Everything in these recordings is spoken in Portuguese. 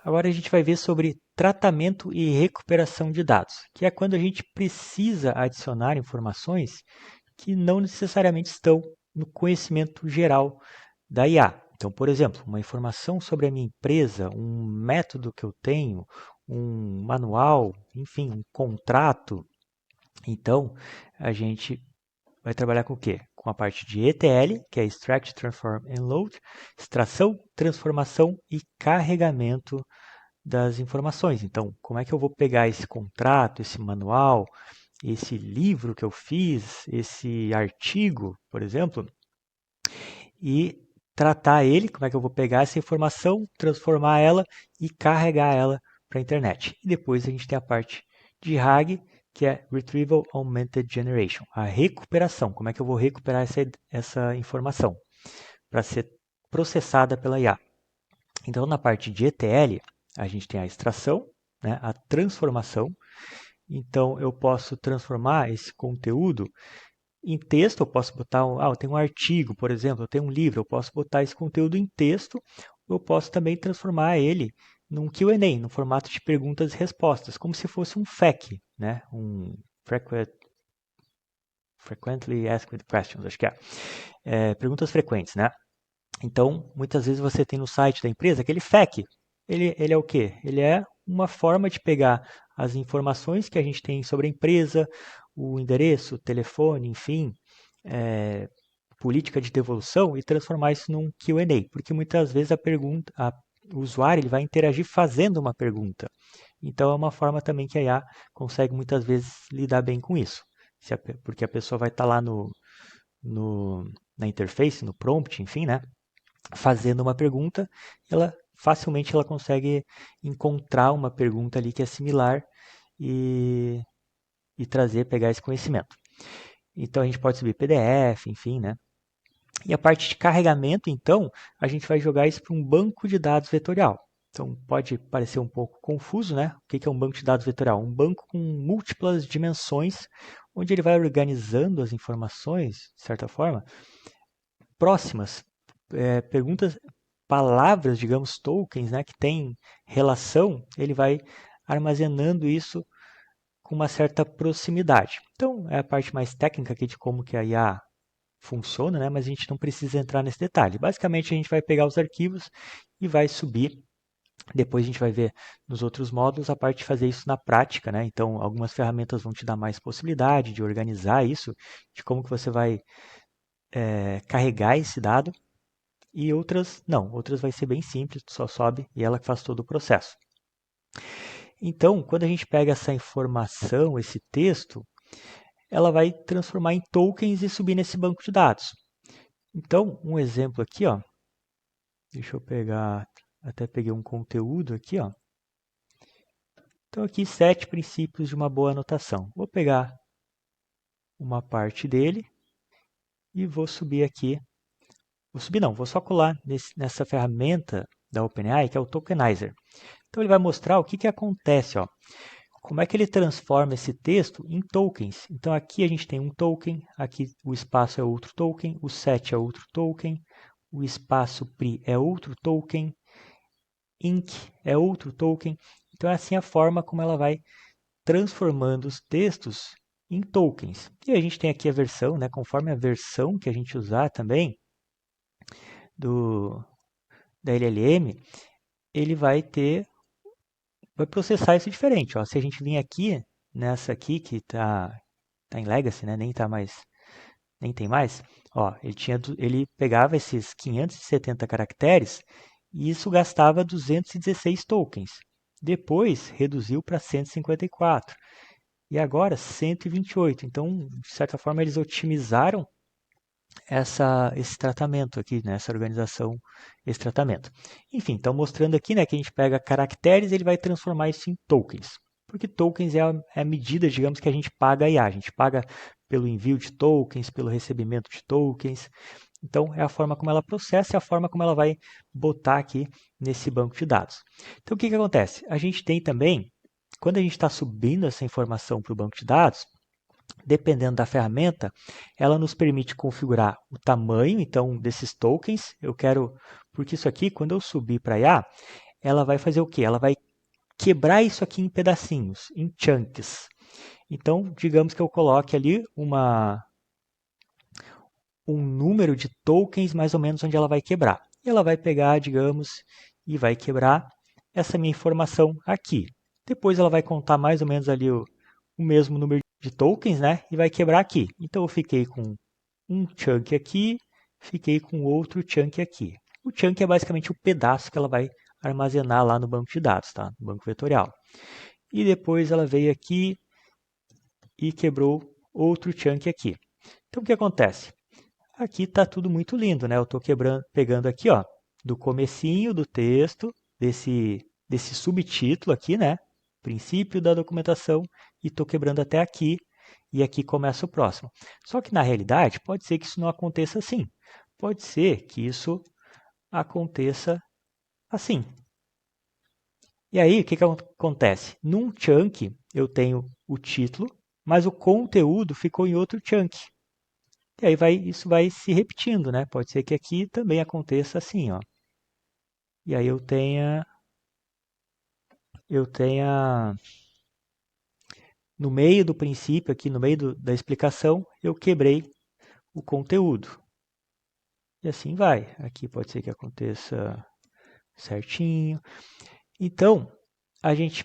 Agora a gente vai ver sobre tratamento e recuperação de dados, que é quando a gente precisa adicionar informações que não necessariamente estão no conhecimento geral da IA. Então, por exemplo, uma informação sobre a minha empresa, um método que eu tenho, um manual, enfim, um contrato. Então, a gente vai trabalhar com o quê? Com a parte de ETL, que é Extract, Transform and Load, extração, transformação e carregamento das informações. Então, como é que eu vou pegar esse contrato, esse manual, esse livro que eu fiz, esse artigo, por exemplo, e tratar ele, como é que eu vou pegar essa informação, transformar ela e carregar ela para a internet. E depois a gente tem a parte de RAG, que é Retrieval Augmented Generation, a recuperação. Como é que eu vou recuperar essa informação para ser processada pela IA? Então, na parte de ETL, a gente tem a extração, né, a transformação. Então, eu posso transformar esse conteúdo em texto. Eu posso botar, eu tenho um artigo, por exemplo, eu tenho um livro, eu posso botar esse conteúdo em texto, eu posso também transformar ele num Q&A, no formato de perguntas e respostas, como se fosse um FAQ, né? Um Frequently Asked Questions, acho que perguntas frequentes, né? Então, muitas vezes você tem no site da empresa aquele FAQ. Ele é o quê? Ele é uma forma de pegar as informações que a gente tem sobre a empresa, o endereço, o telefone, enfim, política de devolução e transformar isso num Q&A, porque muitas vezes o usuário ele vai interagir fazendo uma pergunta. Então é uma forma também que a IA consegue muitas vezes lidar bem com isso, porque a pessoa vai estar lá na interface, no prompt, enfim, né? Fazendo uma pergunta, facilmente ela consegue encontrar uma pergunta ali que é similar e, pegar esse conhecimento. Então a gente pode subir PDF, enfim, né? E a parte de carregamento, então, a gente vai jogar isso para um banco de dados vetorial. Então pode parecer um pouco confuso, né? O que é um banco de dados vetorial? Um banco com múltiplas dimensões, onde ele vai organizando as informações, de certa forma, próximas, perguntas, palavras, digamos, tokens, né, que tem relação, ele vai armazenando isso com uma certa proximidade. Então, é a parte mais técnica aqui de como que a IA funciona, né, mas a gente não precisa entrar nesse detalhe. Basicamente, a gente vai pegar os arquivos e vai subir. Depois a gente vai ver nos outros módulos a parte de fazer isso na prática, né? Então, algumas ferramentas vão te dar mais possibilidade de organizar isso, de como que você vai carregar esse dado, e outras não, outras vai ser bem simples, tu só sobe e ela que faz todo o processo. Então, quando a gente pega essa informação, esse texto, ela vai transformar em tokens e subir nesse banco de dados. Então, um exemplo aqui, ó, deixa eu pegar, até peguei um conteúdo aqui, ó. Então aqui 7 princípios de uma boa anotação. Vou pegar uma parte dele e vou subir aqui. Vou subir não, vou só colar nessa ferramenta da OpenAI, que é o Tokenizer. Então ele vai mostrar o que acontece, ó. Como é que ele transforma esse texto em tokens. Então aqui a gente tem um token, aqui o espaço é outro token, o set é outro token, o espaço pri é outro token, ink é outro token. Então é assim a forma como ela vai transformando os textos em tokens. E a gente tem aqui a versão, né, conforme a versão que a gente usar também da LLM, ele vai processar isso diferente. Ó. Se a gente vir aqui, nessa aqui que está em Legacy, né, nem tem mais, ó, ele pegava esses 570 caracteres e isso gastava 216 tokens. Depois reduziu para 154 e agora 128. Então, de certa forma, eles otimizaram esse tratamento aqui, né, essa organização, esse tratamento. Enfim, então mostrando aqui, né, que a gente pega caracteres e ele vai transformar isso em tokens. Porque tokens é a medida, digamos, que a gente paga a IA. A gente paga pelo envio de tokens, pelo recebimento de tokens. Então, é a forma como ela processa e a forma como ela vai botar aqui nesse banco de dados. Então, o que acontece? A gente tem também, quando a gente está subindo essa informação para o banco de dados, dependendo da ferramenta, ela nos permite configurar o tamanho, então, desses tokens. Porque isso aqui, quando eu subir para IA, ela vai fazer o quê? Ela vai quebrar isso aqui em pedacinhos, em chunks. Então, digamos que eu coloque ali um número de tokens mais ou menos onde ela vai quebrar. E ela vai pegar, digamos, e vai quebrar essa minha informação aqui. Depois ela vai contar mais ou menos ali o mesmo número de tokens, né? E vai quebrar aqui. Então eu fiquei com um chunk aqui, fiquei com outro chunk aqui. O chunk é basicamente o pedaço que ela vai armazenar lá no banco de dados, tá? No banco vetorial. E depois ela veio aqui e quebrou outro chunk aqui. Então o que acontece? Aqui está tudo muito lindo, né? Eu estou pegando aqui, ó, do comecinho do texto, desse subtítulo aqui, né? Princípio da documentação, e estou quebrando até aqui, e aqui começa o próximo. Só que na realidade, pode ser que isso não aconteça assim. Pode ser que isso aconteça assim. E aí, o que acontece? Num chunk, eu tenho o título, mas o conteúdo ficou em outro chunk. E aí isso vai se repetindo, né? Pode ser que aqui também aconteça assim, ó. E aí eu tenha no meio do princípio aqui, no meio da explicação, eu quebrei o conteúdo. E assim vai. Aqui pode ser que aconteça certinho. Então, a gente,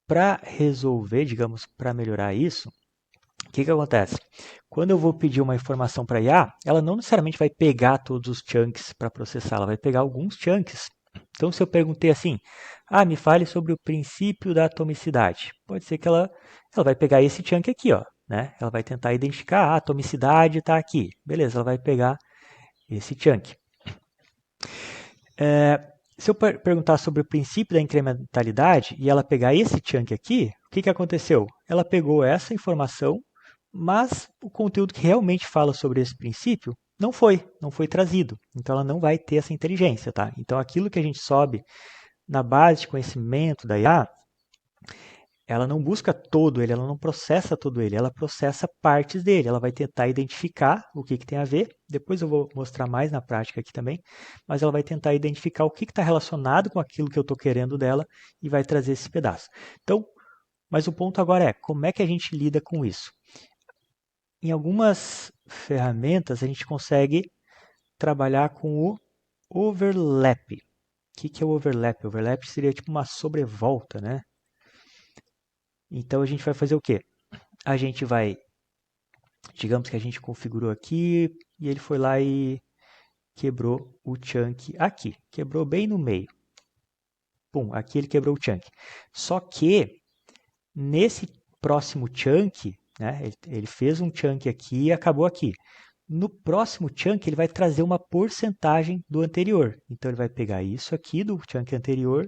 para resolver, digamos, para melhorar isso, o que acontece? Quando eu vou pedir uma informação para a IA, ela não necessariamente vai pegar todos os chunks para processar, ela vai pegar alguns chunks. Então, se eu perguntei assim, me fale sobre o princípio da atomicidade, pode ser que ela vai pegar esse chunk aqui, ó, né? Ela vai tentar identificar, a atomicidade está aqui. Beleza, ela vai pegar esse chunk. Se eu perguntar sobre o princípio da incrementalidade e ela pegar esse chunk aqui, o que aconteceu? Ela pegou essa informação, mas o conteúdo que realmente fala sobre esse princípio não foi trazido. Então ela não vai ter essa inteligência, tá? Então aquilo que a gente sobe na base de conhecimento da IA, ela não busca todo ele, ela não processa todo ele, ela processa partes dele, ela vai tentar identificar o que tem a ver, depois eu vou mostrar mais na prática aqui também, mas ela vai tentar identificar o que está relacionado com aquilo que eu estou querendo dela e vai trazer esse pedaço. Então, mas o ponto agora é, como é que a gente lida com isso? Em algumas ferramentas a gente consegue trabalhar com o overlap. O que é o overlap? O overlap seria tipo uma sobrevolta, né? Então a gente vai fazer o quê? A gente vai, digamos que a gente configurou aqui e ele foi lá e quebrou o chunk aqui. Quebrou bem no meio. Pum, aqui ele quebrou o chunk. Só que nesse próximo chunk, né, ele fez um chunk aqui e acabou aqui. No próximo chunk ele vai trazer uma porcentagem do anterior. Então ele vai pegar isso aqui do chunk anterior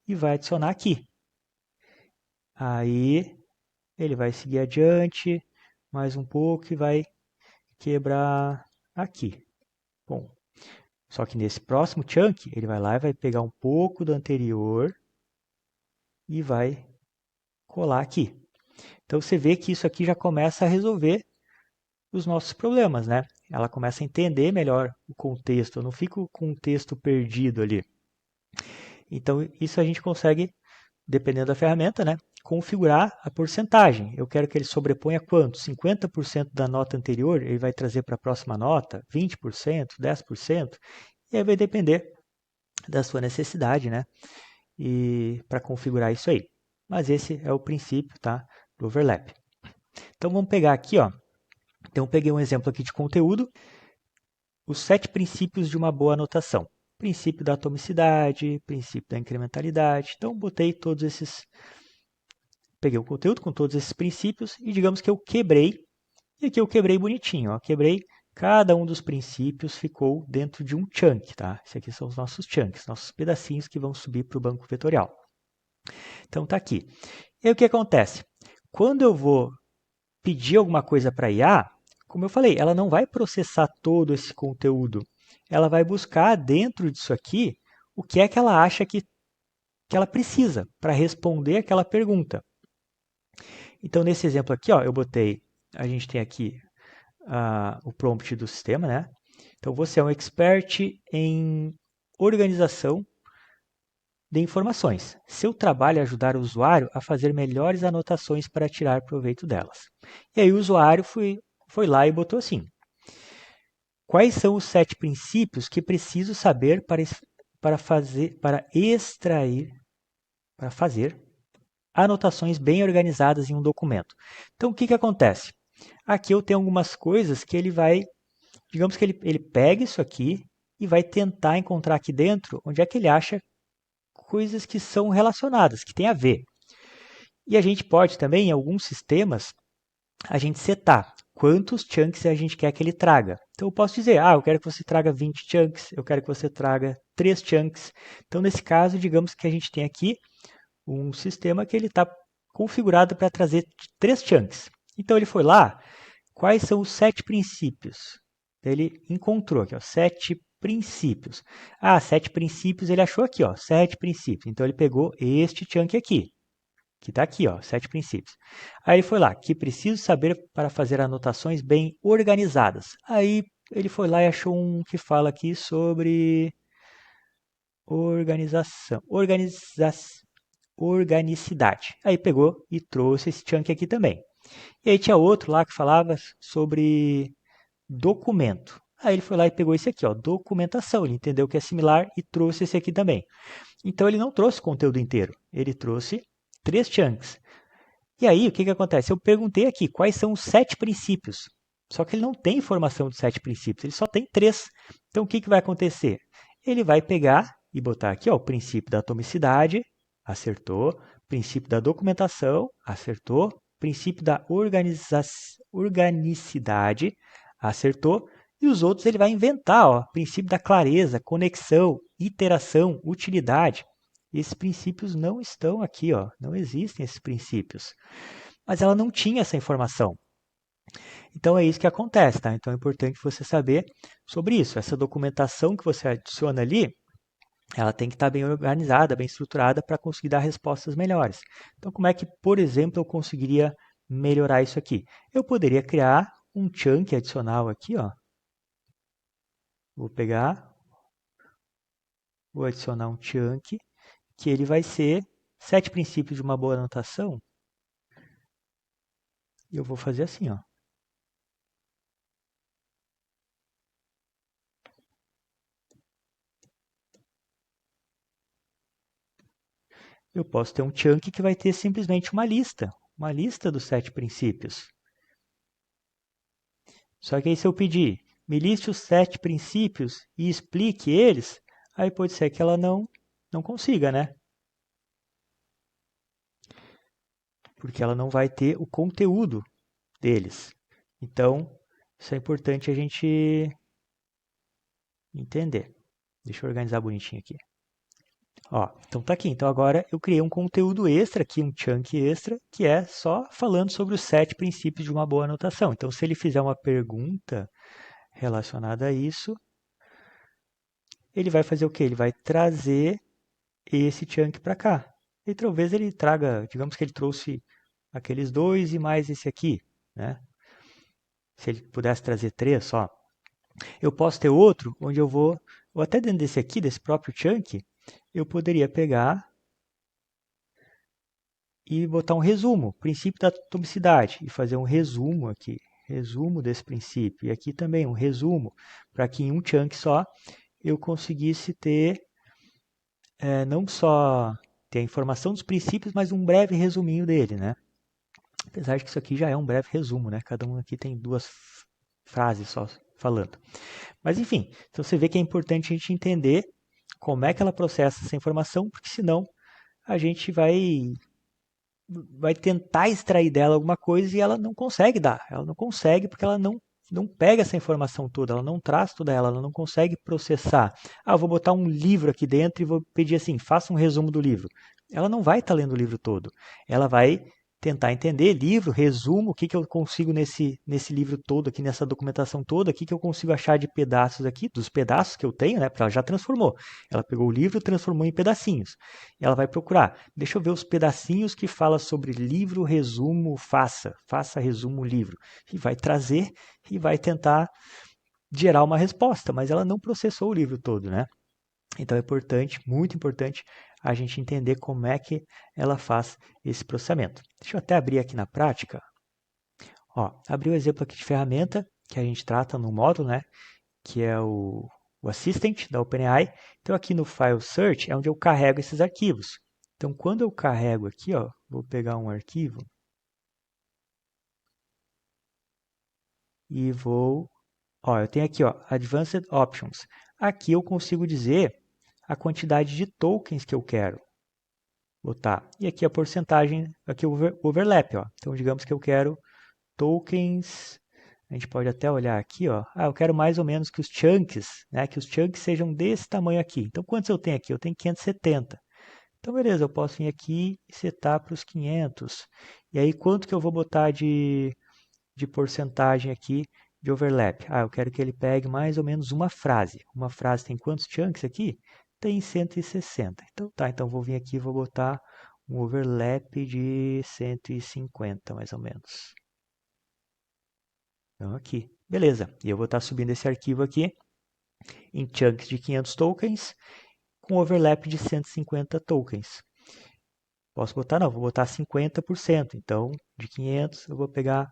e vai adicionar aqui. Aí ele vai seguir adiante mais um pouco e vai quebrar aqui. Bom, só que nesse próximo chunk, ele vai lá e vai pegar um pouco do anterior e vai colar aqui. Então você vê que isso aqui já começa a resolver os nossos problemas, né? Ela começa a entender melhor o contexto, eu não fico com um texto perdido ali. Então isso a gente consegue, dependendo da ferramenta, né? Configurar a porcentagem. Eu quero que ele sobreponha quanto? 50% da nota anterior, ele vai trazer para a próxima nota, 20%, 10%, e aí vai depender da sua necessidade, né? E para configurar isso aí. Mas esse é o princípio, tá? Do overlap. Então vamos pegar aqui, ó. Então eu peguei um exemplo aqui de conteúdo. Os 7 princípios de uma boa anotação. Princípio da atomicidade, princípio da incrementalidade. Então botei todos esses. Peguei o conteúdo com todos esses princípios e digamos que eu quebrei. E aqui eu quebrei bonitinho, ó. Quebrei. Cada um dos princípios ficou dentro de um chunk, tá? Esses aqui são os nossos chunks, nossos pedacinhos que vão subir para o banco vetorial. Então tá aqui. E aí o que acontece? Quando eu vou pedir alguma coisa para a IA, como eu falei, ela não vai processar todo esse conteúdo. Ela vai buscar dentro disso aqui o que é que ela acha que ela precisa para responder aquela pergunta. Então, nesse exemplo aqui, ó, a gente tem aqui o prompt do sistema, né? Então, você é um expert em organização de informações. Seu trabalho é ajudar o usuário a fazer melhores anotações para tirar proveito delas. E aí o usuário foi lá e botou assim: quais são os 7 princípios que preciso saber para fazer anotações bem organizadas em um documento? Então, o que acontece? Aqui eu tenho algumas coisas que ele vai, digamos que ele pega isso aqui e vai tentar encontrar aqui dentro onde é que ele acha coisas que são relacionadas, que tem a ver. E a gente pode também, em alguns sistemas, a gente setar quantos chunks a gente quer que ele traga. Então eu posso dizer, eu quero que você traga 20 chunks, eu quero que você traga 3 chunks. Então nesse caso, digamos que a gente tem aqui um sistema que ele está configurado para trazer 3 chunks. Então ele foi lá, quais são os 7 princípios? Ele encontrou aqui, 7 princípios. 7 princípios ele achou aqui, 7 princípios. Então ele pegou este chunk aqui, que está aqui, 7 princípios. Aí ele foi lá, que preciso saber para fazer anotações bem organizadas. Aí ele foi lá e achou um que fala aqui sobre organicidade. Aí pegou e trouxe esse chunk aqui também. E aí tinha outro lá que falava sobre documento. Aí ele foi lá e pegou esse aqui, documentação. Ele entendeu que é similar e trouxe esse aqui também. Então ele não trouxe o conteúdo inteiro, ele trouxe 3 chunks. E aí o que acontece? Eu perguntei aqui quais são os 7 princípios. Só que ele não tem informação dos 7 princípios, ele só tem 3. Então o que vai acontecer? Ele vai pegar e botar aqui o princípio da atomicidade, acertou. Princípio da documentação, acertou. Princípio da organicidade, acertou. E os outros ele vai inventar, princípio da clareza, conexão, iteração, utilidade. Esses princípios não estão aqui, não existem esses princípios. Mas ela não tinha essa informação. Então é isso que acontece, tá? Então é importante você saber sobre isso. Essa documentação que você adiciona ali, ela tem que estar bem organizada, bem estruturada para conseguir dar respostas melhores. Então como é que, por exemplo, eu conseguiria melhorar isso aqui? Eu poderia criar um chunk adicional aqui, Vou adicionar um chunk, que ele vai ser 7 princípios de uma boa anotação. E eu vou fazer assim, Eu posso ter um chunk que vai ter simplesmente uma lista dos 7 princípios. Só que aí se eu pedir, me liste os 7 princípios e explique eles, aí pode ser que ela não consiga, né? Porque ela não vai ter o conteúdo deles. Então, isso é importante a gente entender. Deixa eu organizar bonitinho aqui. Então tá aqui. Então agora eu criei um conteúdo extra aqui, um chunk extra, que é só falando sobre os 7 princípios de uma boa anotação. Então se ele fizer uma pergunta relacionada a isso, ele vai fazer o quê? Ele vai trazer esse chunk para cá. E talvez ele traga, digamos que ele trouxe aqueles 2 e mais esse aqui, né? Se ele pudesse trazer 3 só. Eu posso ter outro onde ou até dentro desse aqui, desse próprio chunk, eu poderia pegar e botar um resumo, princípio da atomicidade, e fazer um resumo aqui, resumo desse princípio. E aqui também um resumo, para que em um chunk só eu conseguisse ter não só ter a informação dos princípios, mas um breve resuminho dele, né? Apesar de que isso aqui já é um breve resumo, né? Cada um aqui tem 2 frases só falando. Mas enfim, então você vê que é importante a gente entender como é que ela processa essa informação, porque senão a gente vai tentar extrair dela alguma coisa e ela não consegue dar. Ela não consegue porque ela não pega essa informação toda, ela não traz toda ela não consegue processar. Eu vou botar um livro aqui dentro e vou pedir assim, faça um resumo do livro. Ela não vai estar lendo o livro todo. Ela vai tentar entender livro, resumo, o que eu consigo nesse livro todo aqui, nessa documentação toda, o que eu consigo achar de pedaços aqui, dos pedaços que eu tenho, né? Porque ela já transformou. Ela pegou o livro e transformou em pedacinhos. E ela vai procurar. Deixa eu ver os pedacinhos que fala sobre livro, resumo, faça resumo, livro. E vai trazer e vai tentar gerar uma resposta, mas ela não processou o livro todo, né? Então é importante, muito importante, a gente entender como é que ela faz esse processamento. Deixa eu até abrir aqui na prática. Ó, abri o exemplo aqui de ferramenta que a gente trata no módulo, né? Que é o Assistant da OpenAI. Então aqui no File Search é onde eu carrego esses arquivos. Então quando eu carrego aqui, ó, vou pegar um arquivo e vou... Ó, eu tenho aqui, ó, Advanced Options. Aqui eu consigo dizer a quantidade de tokens que eu quero botar. E aqui a porcentagem, aqui o overlap, ó. Então digamos que eu quero tokens, a gente pode até olhar aqui, ó. Eu quero mais ou menos que os chunks, né, que os chunks sejam desse tamanho aqui. Então quantos eu tenho aqui? Eu tenho 570. Então beleza, eu posso vir aqui e setar para os 500. E aí quanto que eu vou botar de porcentagem aqui de overlap? Eu quero que ele pegue mais ou menos uma frase. Uma frase tem quantos chunks aqui? Tem 160. Então tá, então vou vir aqui e vou botar um overlap de 150 mais ou menos. Então aqui, beleza. E eu vou estar subindo esse arquivo aqui em chunks de 500 tokens com overlap de 150 tokens. Posso botar? Não, vou botar 50%. Então, de 500 eu vou pegar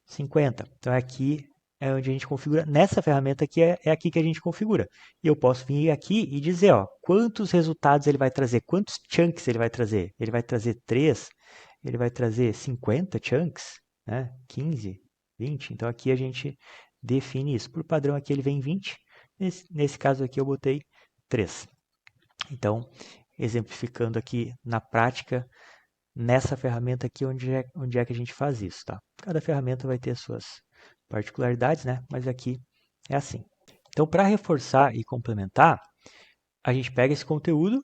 50. Então aqui é onde a gente configura. Nessa ferramenta aqui é aqui que a gente configura. E eu posso vir aqui e dizer, ó, quantos resultados ele vai trazer, quantos chunks ele vai trazer. Ele vai trazer 3, ele vai trazer 50 chunks, né? 15, 20. Então aqui a gente define isso. Por padrão aqui ele vem 20. Nesse caso aqui eu botei 3. Então, exemplificando aqui na prática, nessa ferramenta aqui onde é que a gente faz isso, tá? Cada ferramenta vai ter suas particularidades, né? Mas aqui é assim. Então, para reforçar e complementar, a gente pega esse conteúdo,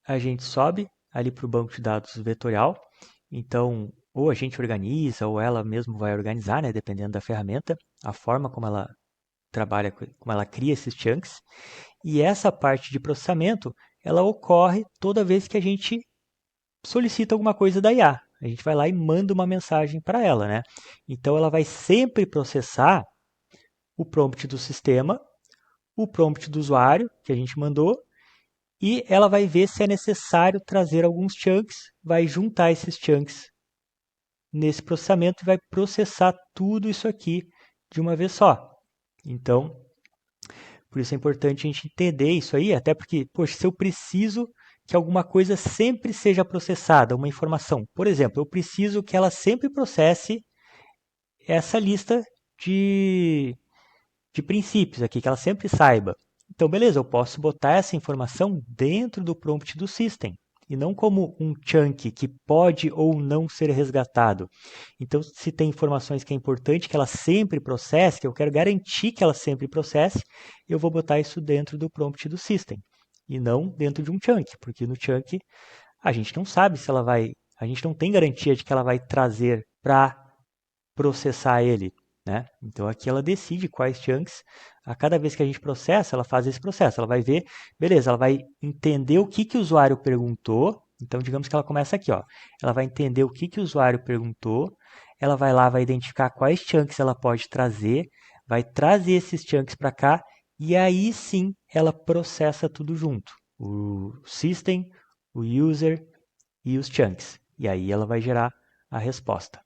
a gente sobe ali para o banco de dados vetorial. Então, ou a gente organiza, ou ela mesmo vai organizar, né? Dependendo da ferramenta, a forma como ela trabalha, como ela cria esses chunks. E essa parte de processamento, ela ocorre toda vez que a gente solicita alguma coisa da IA. A gente vai lá e manda uma mensagem para ela, né? Então ela vai sempre processar o prompt do sistema, o prompt do usuário que a gente mandou, e ela vai ver se é necessário trazer alguns chunks, vai juntar esses chunks nesse processamento e vai processar tudo isso aqui de uma vez só. Então, por isso é importante a gente entender isso aí, até porque, poxa, se eu preciso que alguma coisa sempre seja processada, uma informação. Por exemplo, eu preciso que ela sempre processe essa lista de princípios aqui, que ela sempre saiba. Então, beleza, eu posso botar essa informação dentro do prompt do system, e não como um chunk que pode ou não ser resgatado. Então, se tem informações que é importante que ela sempre processe, que eu quero garantir que ela sempre processe, eu vou botar isso dentro do prompt do system, e não dentro de um chunk, porque no chunk a gente não sabe se ela vai, a gente não tem garantia de que ela vai trazer para processar ele, né? Então aqui ela decide quais chunks, a cada vez que a gente processa, ela faz esse processo, ela vai ver, beleza, ela vai entender o que o usuário perguntou, então digamos que ela começa aqui, ó, ela vai entender o que o usuário perguntou, ela vai lá, vai identificar quais chunks ela pode trazer, vai trazer esses chunks para cá, e aí sim ela processa tudo junto, o system, o user e os chunks, e aí ela vai gerar a resposta.